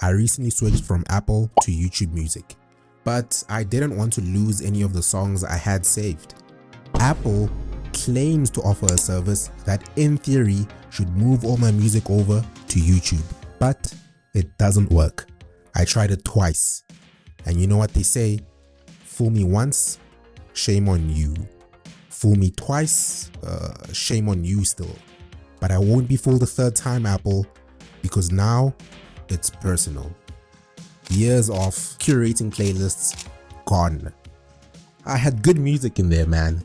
I recently switched from Apple to YouTube Music, but I didn't want to lose any of the songs I had saved. Apple claims to offer a service that in theory should move all my music over to YouTube, but it doesn't work. I tried it twice, and you know what they say? Fool me once, shame on you. Fool me twice, shame on you still. But I won't be fooled the third time, Apple, because now it's personal. Years of curating playlists gone. I had good music in there, man.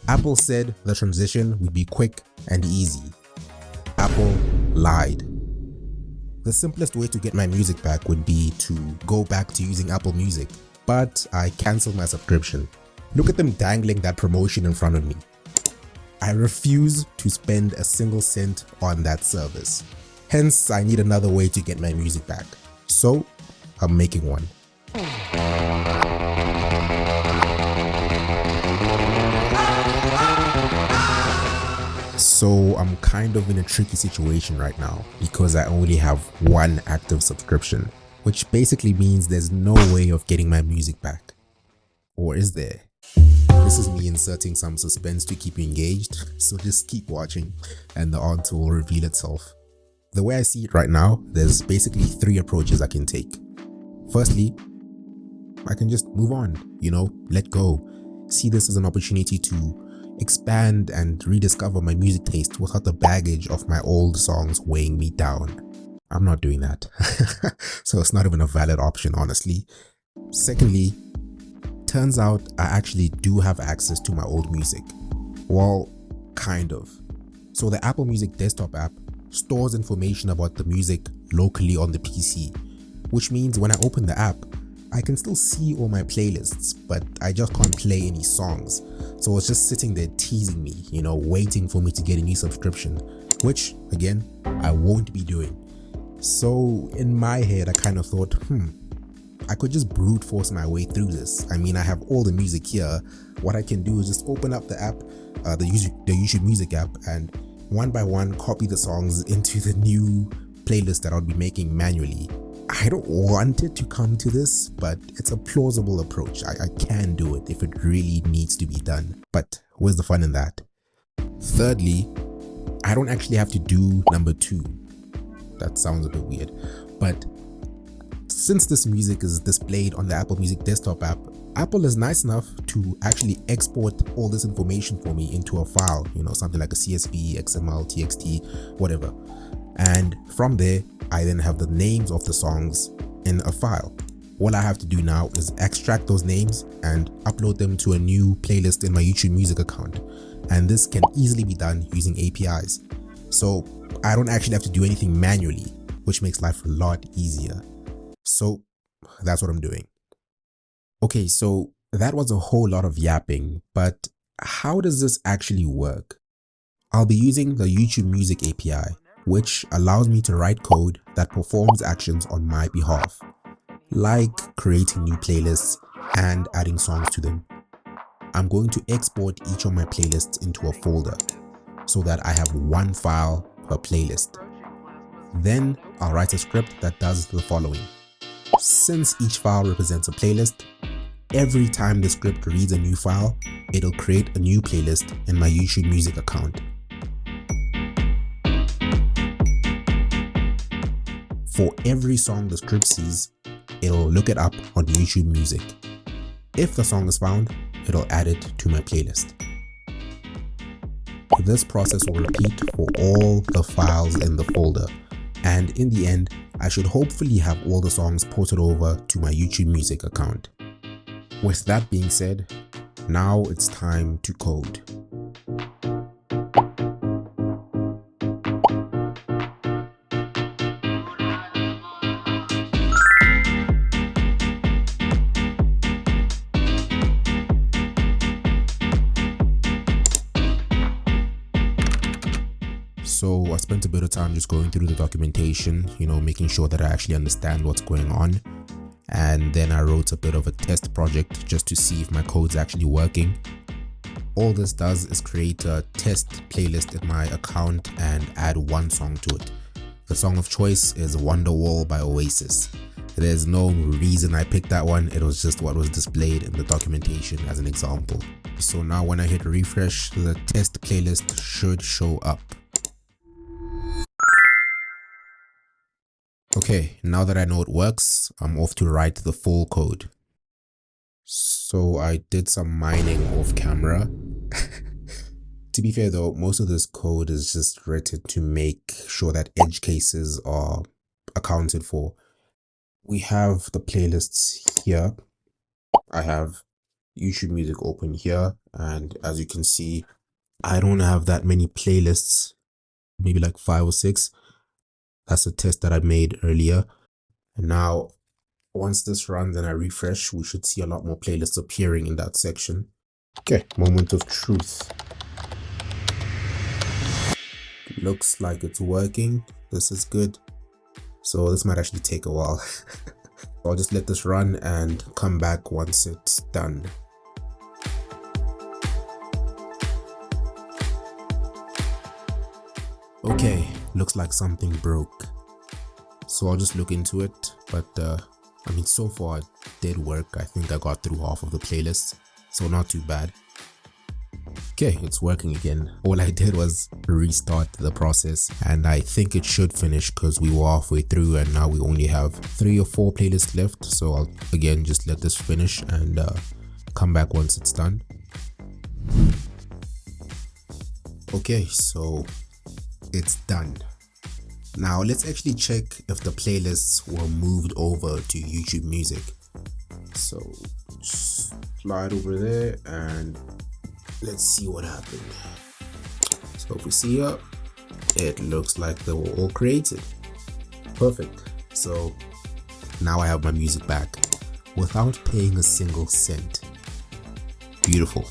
Apple said the transition would be quick and easy. Apple lied. The simplest way to get my music back would be to go back to using Apple Music, but I cancelled my subscription. Look at them dangling that promotion in front of me. I refuse to spend a single cent on that service. Hence, I need another way to get my music back. So, I'm making one. So I'm kind of in a tricky situation right now because I only have one active subscription, which basically means there's no way of getting my music back. Or is there? This is me inserting some suspense to keep you engaged, so just keep watching and the answer will reveal itself. The way I see it right now, there's basically three approaches I can take. Firstly, I can just move on, let go. See this as an opportunity to expand and rediscover my music taste without the baggage of my old songs weighing me down. I'm not doing that. So it's not even a valid option, honestly. Secondly, turns out I actually do have access to my old music. Well, kind of. So the Apple Music desktop app stores information about the music locally on the PC, which means when I open the app, I can still see all my playlists, but I just can't play any songs. So it's just sitting there teasing me, waiting for me to get a new subscription, which again, I won't be doing. So in my head, I kind of thought, I could just brute force my way through this. I mean, I have all the music here. What I can do is just open up the app, the YouTube Music app, and one by one copy the songs into the new playlist that I'll be making manually. I don't want it to come to this, but it's a plausible approach. I can do it if it really needs to be done. But where's the fun in that? Thirdly, I don't actually have to do number 2. That sounds a bit weird, but since this music is displayed on the Apple Music desktop app, Apple is nice enough to actually export all this information for me into a file, something like a CSV, XML, TXT, whatever. And from there, I then have the names of the songs in a file. All I have to do now is extract those names and upload them to a new playlist in my YouTube Music account. And this can easily be done using APIs. So I don't actually have to do anything manually, which makes life a lot easier. So that's what I'm doing. Okay, so that was a whole lot of yapping, but how does this actually work? I'll be using the YouTube Music API, which allows me to write code that performs actions on my behalf, like creating new playlists and adding songs to them. I'm going to export each of my playlists into a folder so that I have one file per playlist. Then I'll write a script that does the following. Since each file represents a playlist, every time the script reads a new file, it'll create a new playlist in my YouTube Music account. For every song the script sees, it'll look it up on YouTube Music. If the song is found, it'll add it to my playlist. This process will repeat for all the files in the folder, and in the end, I should hopefully have all the songs ported over to my YouTube Music account. With that being said, now it's time to code. So I spent a bit of time just going through the documentation, making sure that I actually understand what's going on. And then I wrote a bit of a test project just to see if my code's actually working. All this does is create a test playlist in my account and add one song to it. The song of choice is Wonderwall by Oasis. There's no reason I picked that one, it was just what was displayed in the documentation as an example. So now when I hit refresh, the test playlist should show up. Okay, now that I know it works, I'm off to write the full code. So I did some mining off camera. To be fair though, most of this code is just written to make sure that edge cases are accounted for. We have the playlists here. I have YouTube Music open here, and as you can see, I don't have that many playlists, maybe like 5 or 6. That's a test that I made earlier. And now once this runs and I refresh, we should see a lot more playlists appearing in that section. Okay, moment of truth. Looks like it's working. This is good. So this might actually take a while. I'll just let this run and come back once it's done. Okay, looks like something broke. So I'll just look into it, but I mean, so far it did work. I think I got through half of the playlist, so not too bad. Okay, it's working again. All I did was restart the process, and I think it should finish because we were halfway through and now we only have 3 or 4 playlists left. So I'll again just let this finish and come back once it's done. Okay, so it's done. Now let's actually check if the playlists were moved over to YouTube Music. So slide over there and let's see what happened. So if we see here, it looks like they were all created. Perfect. So now I have my music back without paying a single cent. Beautiful.